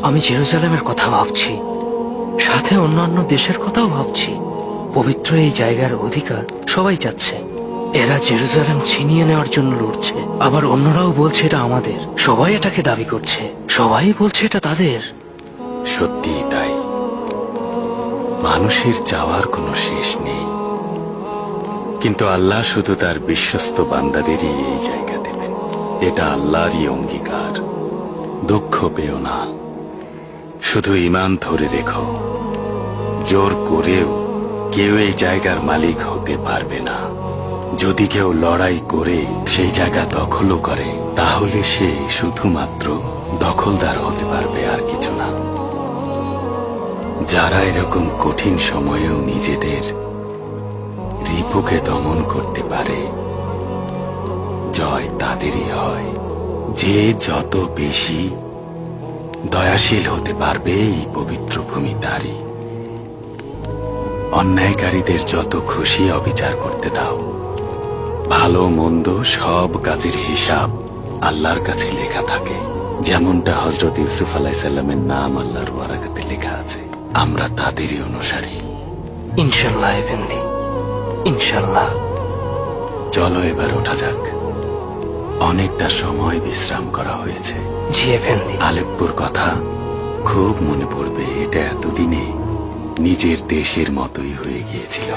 আমি জেরুজালেমের কথা ভাবছি, সাথে অন্যান্য দেশের কথাও ভাবছি। পবিত্র এই জায়গার অধিকার সবাই চাচ্ছে। এরা জেরুজালেম ছিনিয়ে নেওয়ার জন্য লড়ছে, আবার অন্যরাও বলছে এটা আমাদের। সবাই এটাকে দাবি করছে, সবাই বলছে এটা তাদের। সত্যিই তাই। মানুষের চাওয়ার কোনো শেষ নেই, কিন্তু আল্লাহ শুধু তার বিশ্বস্ত বান্দাদেরই এই জায়গা দেবেন। এটা আল্লাহরই অঙ্গীকার। দুঃখ পেও না, শুধু ঈমান ধরে রেখো। জোর করেও কেউ এই জায়গার মালিক হতে পারবে না। যদি কেউ লড়াই করে সেই জায়গা দখলও করে, তাহলে সে শুধুমাত্র দখলদার হতে পারবে, আর কিছু না। যারা এরকম কঠিন সময়েও নিজেদের রিপুকে দমন করতে পারে, জয় তাদেরই হয়। যে যত বেশি দয়াশীল হতে পারবে, এই পবিত্র ভূমি তারই। অন্যায়কারীদের যত খুশি অবিচার করতে দাও। ভালো মন্দ সব কাজের হিসাব আল্লাহর কাছে লেখা থাকে। যেমনটা হযরত ইউসুফ আলাইহিস সালামের নাম আল্লাহর ওয়ারাকাতে লেখা আছে। আমরা তাদেরই অনুসারী। ইনশাল্লাহ এফেন্দি, ইনশাল্লাহ। চলো এবার ওঠা যাক। অনেকটা সময় বিশ্রাম করা হয়েছে। জি এফেন্দি। আলেপ্পোর কথা খুব মনে পড়বে। এটা এতদিনে নিজের দেশের মতোই হয়ে গিয়েছিল।